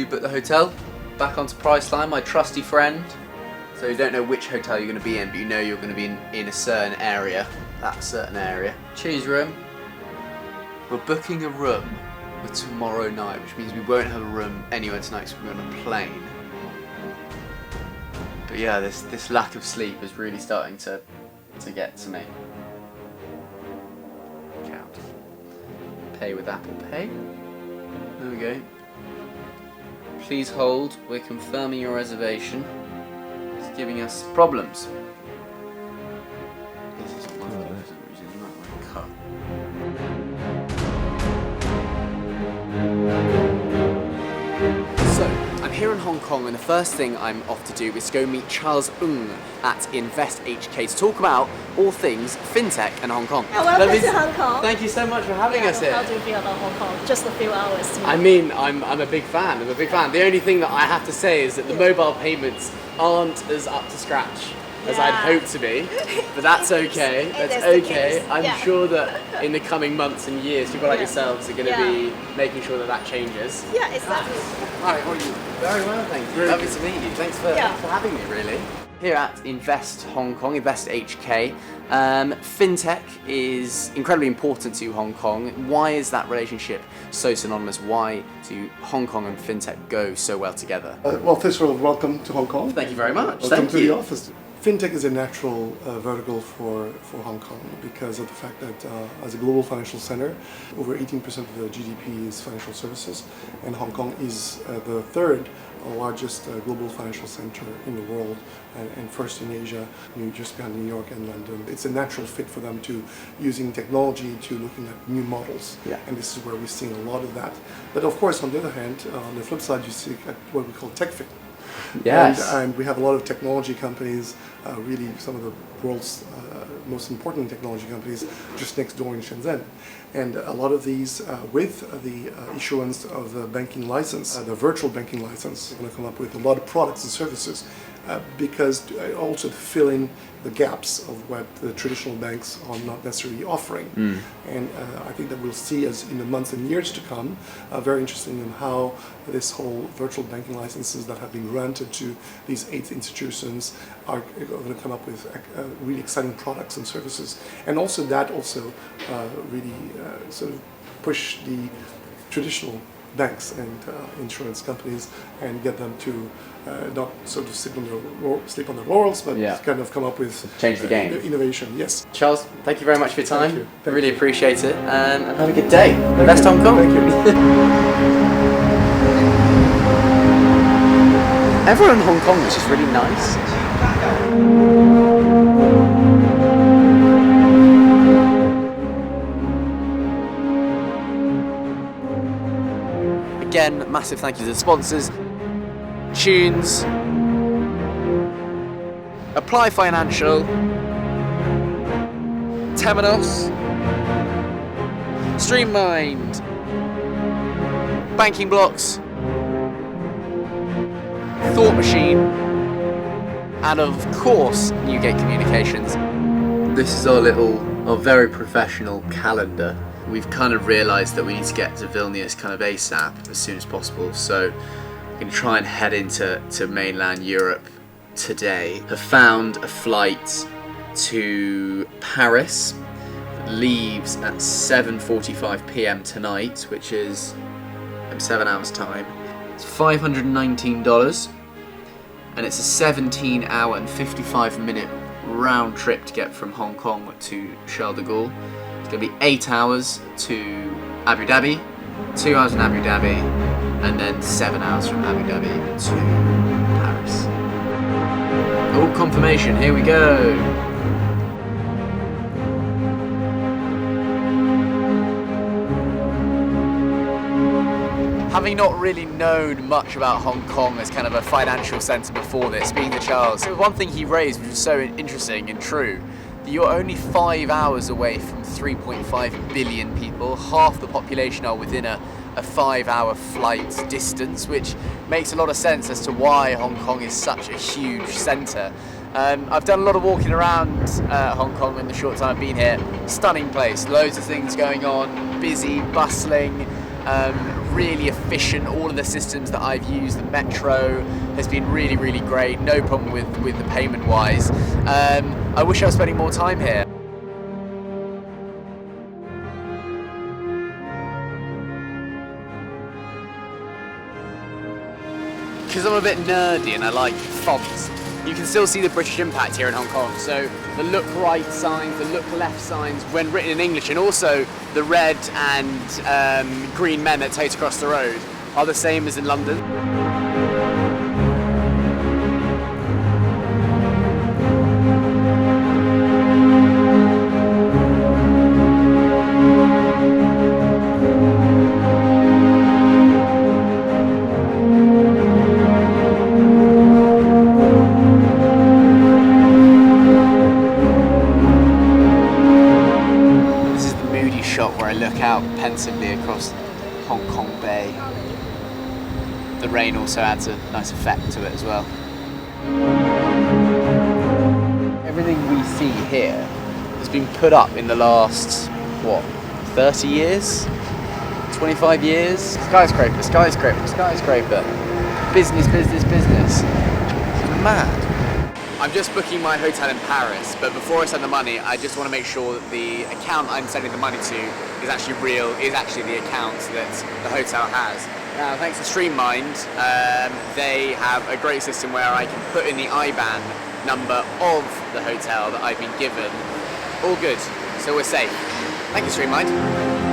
to book the hotel. Back onto Priceline, my trusty friend. So you don't know which hotel you're going to be in, but you know you're going to be in a certain area. That certain area. Choose room. We're booking a room for tomorrow night, which means we won't have a room anywhere tonight because we're on a plane. But yeah, this lack of sleep is really starting to get to me. Count. Pay with Apple Pay. There we go. Please hold. We're confirming your reservation. It's giving us problems. This is my fault for some reason. Not my cut. So, I'm here in Hong Kong, and the first thing I'm off to do is go meet Charles Ng at Invest HK to talk about all things fintech and Hong Kong. Welcome to Hong Kong. Thank you so much for having us here. How do you feel about Hong Kong? Just a few hours to me. I mean, I'm a big fan. I'm a big fan. The only thing that I have to say is that the mobile payments aren't as up to scratch as I'd hoped to be, but that's okay. That's okay. I'm sure that in the coming months and years, people like yourselves are going to be making sure that changes. Yeah, exactly. Hi, how are you? Very well, thank you. Lovely to meet you. Thanks for having me, really. Here at Invest Hong Kong, Invest HK, fintech is incredibly important to Hong Kong. Why is that relationship so synonymous? Why do Hong Kong and fintech go so well together? Well, first of all, welcome to Hong Kong. Thank you very much. Welcome to the office. Fintech is a natural vertical for Hong Kong because of the fact that as a global financial center, over 18% of the GDP is financial services, and Hong Kong is the third largest global financial center in the world and first in Asia, just behind New York and London. It's a natural fit for them to using technology to looking at new models, and this is where we're seeing a lot of that. But of course, on the other hand, on the flip side, you see what we call tech fit. Yes. And we have a lot of technology companies, really some of the world's most important technology companies just next door in Shenzhen. And a lot of these, with the issuance of the banking license, the virtual banking license, are going to come up with a lot of products and services because also to fill in the gaps of what the traditional banks are not necessarily offering. And I think that we'll see as in the months and years to come, very interesting in how this whole virtual banking licenses that have been granted to these 8 institutions are going to come up with really exciting products and services. And also that also really sort of push the traditional banks and insurance companies and get them to not sort of sleep on their laurels, but kind of come up with change the game. Innovation. Yes. Charles, thank you very much for your time. Thank you. I really appreciate it, and have a good day. Best Hong Kong. Thank you. Everyone in Hong Kong is just really nice. Again, massive thank you to the sponsors. Tunes, Apply Financial, Temenos, Streamlined, Banking Blocks, Thought Machine, and of course Newgate Communications. This is our very professional calendar. We've kind of realised that we need to get to Vilnius kind of ASAP, as soon as possible, so we're going to try and head into mainland Europe today. Have found a flight to Paris that leaves at 7:45 p.m. tonight, which is in 7 hours time. It's $519, and it's a 17-hour and 55-minute round trip to get from Hong Kong to Charles de Gaulle. It's going to be 8 hours to Abu Dhabi, 2 hours in Abu Dhabi, and then 7 hours from Abu Dhabi to Paris. Oh, confirmation, here we go. Having not really known much about Hong Kong as kind of a financial centre before this, speaking to Charles, one thing he raised which was so interesting and true, that you're only 5 hours away from 3.5 billion people. Half the population are within a 5-hour flight distance, which makes a lot of sense as to why Hong Kong is such a huge centre. I've done a lot of walking around Hong Kong in the short time I've been here. Stunning place, loads of things going on, busy, bustling, really efficient. All of the systems that I've used, the metro has been really, really great. No problem with the payment wise. I wish I was spending more time here. Because I'm a bit nerdy and I like fonts, you can still see the British impact here in Hong Kong. So the look right signs, the look left signs when written in English, and also the red and green men that tote across the road are the same as in London. Shot where I look out pensively across Hong Kong Bay. The rain also adds a nice effect to it as well. Everything we see here has been put up in the last, what, 30 years? 25 years? Skyscraper, skyscraper, skyscraper. Business, business, business. It's mad. I'm just booking my hotel in Paris, but before I send the money, I just want to make sure that the account I'm sending the money to is actually real, is actually the account that the hotel has. Now, thanks to Streammind, they have a great system where I can put in the IBAN number of the hotel that I've been given. All good, so we're safe. Thank you, Streammind.